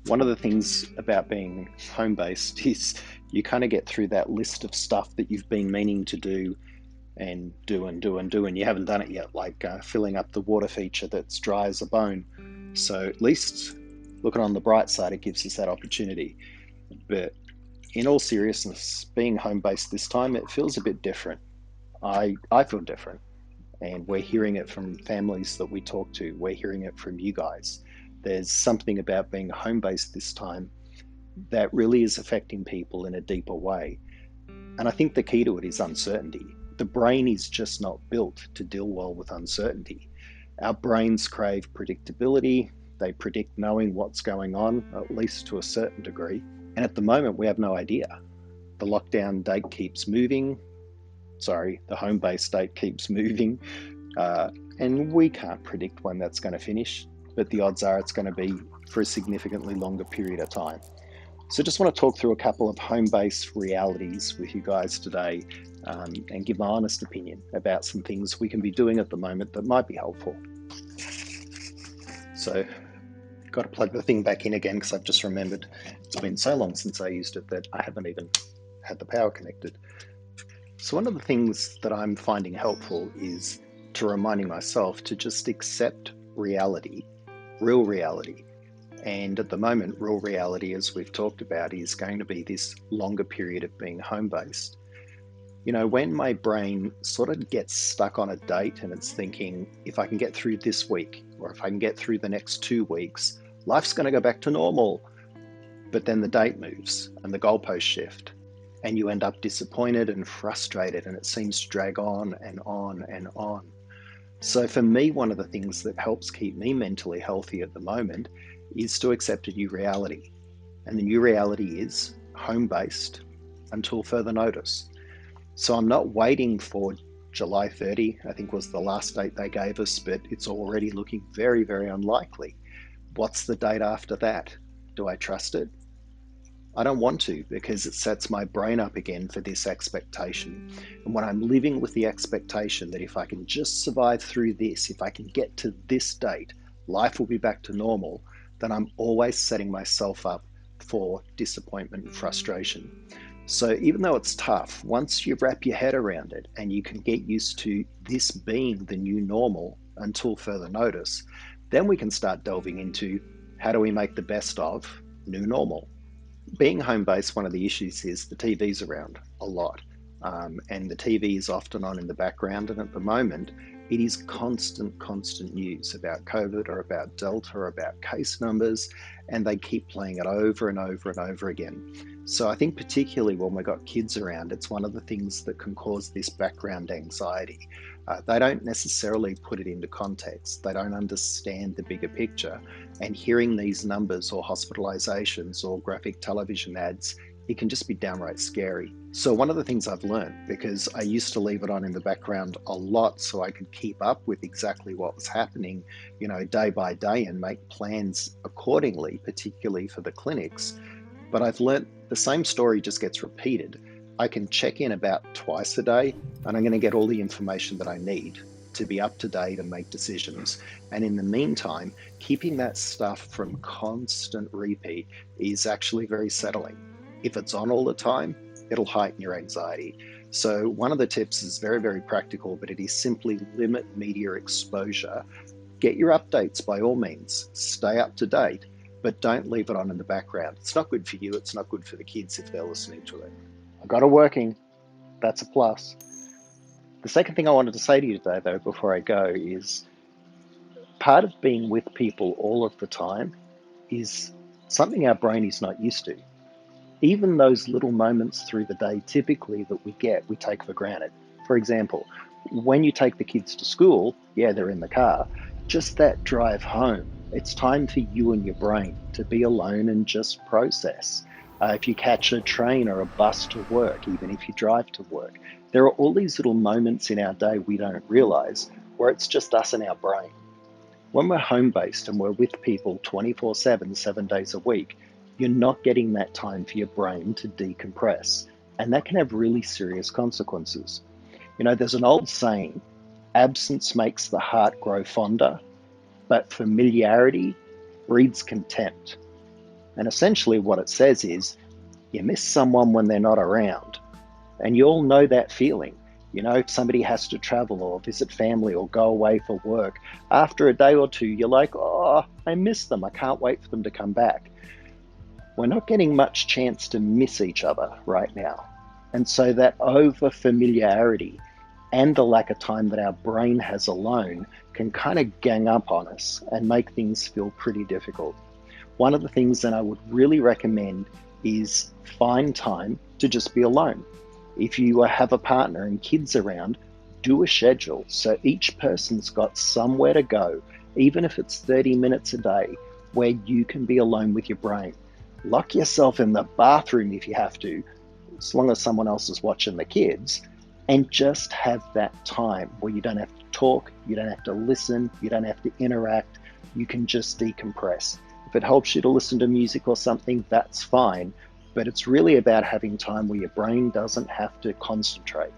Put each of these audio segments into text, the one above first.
One of the things about being home based is you kind of get through that list of stuff that you've been meaning to do and do and do and do, and you haven't done it yet, like filling up the water feature that's dry as a bone. So at least looking on the bright side, it gives us that opportunity. But in all seriousness, being home based this time, it feels a bit different. I feel different, and we're hearing it from families that we talk to. We're hearing it from you guys. There's something about being home based this time that really is affecting people in a deeper way. And I think the key to it is uncertainty. The brain is just not built to deal well with uncertainty. Our brains crave predictability. They predict knowing what's going on, at least to a certain degree. And at the moment, we have no idea. The lockdown date keeps moving. Sorry, the home based date keeps moving. Uh, and we can't predict when that's going to finish, but the odds are it's going to be for a significantly longer period of time. So, just want to talk through a couple of home based realities with you guys today, and give my honest opinion about some things we can be doing at the moment that might be helpful. So, got to plug the thing back in again because I've just remembered it's been so long since I used it that I haven't even had the power connected. So, one of the things that I'm finding helpful is to reminding myself to just accept reality, real reality. And at the moment, real reality, as we've talked about, is going to be this longer period of being home based. You know, when my brain sort of gets stuck on a date and it's thinking, if I can get through this week or if I can get through the next 2 weeks, life's going to go back to normal. But then the date moves and the goalposts shift, and you end up disappointed and frustrated, and it seems to drag on and on and on. So, for me, one of the things that helps keep me mentally healthy at the moment is to accept a new reality. And the new reality is home based until further notice. So I'm not waiting for July 30, I think was the last date they gave us, but it's already looking very, very unlikely. What's the date after that? Do I trust it? I don't want to, because it sets my brain up again for this expectation. And when I'm living with the expectation that if I can just survive through this, if I can get to this date, life will be back to normal, then I'm always setting myself up for disappointment and frustration. So even though it's tough, once you wrap your head around it and you can get used to this being the new normal until further notice, then we can start delving into how do we make the best of new normal. Being home based, one of the issues is the TV's around a lot. And the TV is often on in the background. And at the moment, it is constant news about COVID or about Delta or about case numbers. And they keep playing it over and over and over again. So I think, particularly when we've got kids around, it's one of the things that can cause this background anxiety. They don't necessarily put it into context, they don't understand the bigger picture. And hearing these numbers or hospitalizations or graphic television ads, it can just be downright scary. So, one of the things I've learned, because I used to leave it on in the background a lot so I could keep up with exactly what was happening, day by day and make plans accordingly, particularly for the clinics. But I've learned the same story just gets repeated. I can check in about twice a day and I'm going to get all the information that I need to be up to date and make decisions. And in the meantime, keeping that stuff from constant repeat is actually very settling. If it's on all the time, it'll heighten your anxiety. So, one of the tips is very, very practical, but it is simply limit media exposure. Get your updates by all means, stay up to date, but don't leave it on in the background. It's not good for you, it's not good for the kids if they're listening to it. I got it working, that's a plus. The second thing I wanted to say to you today, though, before I go, is part of being with people all of the time is something our brain is not used to. Even those little moments through the day, typically, that we get, we take for granted. For example, when you take the kids to school, yeah, they're in the car, just that drive home, it's time for you and your brain to be alone and just process. If you catch a train or a bus to work, even if you drive to work, there are all these little moments in our day we don't realize where it's just us and our brain. When we're home based and we're with people 24/7, 7 days a week, you're not getting that time for your brain to decompress. And that can have really serious consequences. There's an old saying, absence makes the heart grow fonder, but familiarity breeds contempt. And essentially what it says is you miss someone when they're not around. And you all know that feeling. You know, if somebody has to travel or visit family or go away for work, after a day or two, you're like, oh, I miss them. I can't wait for them to come back. We're not getting much chance to miss each other right now. And so that over familiarity and the lack of time that our brain has alone can kind of gang up on us and make things feel pretty difficult. One of the things that I would really recommend is find time to just be alone. If you have a partner and kids around, do a schedule so each person's got somewhere to go, even if it's 30 minutes a day, where you can be alone with your brain. Lock yourself in the bathroom if you have to, as long as someone else is watching the kids, and just have that time where you don't have to talk, you don't have to listen, you don't have to interact, you can just decompress. If it helps you to listen to music or something, that's fine, but it's really about having time where your brain doesn't have to concentrate.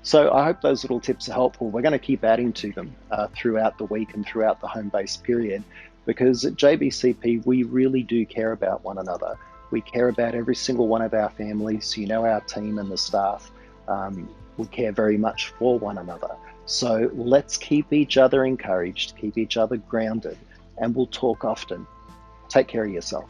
So I hope those little tips are helpful. We're going to keep adding to them throughout the week and throughout the home-based period, because at JBCP, we really do care about one another. We care about every single one of our families, you know, our team and the staff. We care very much for one another. So let's keep each other encouraged, keep each other grounded, and we'll talk often. Take care of yourself.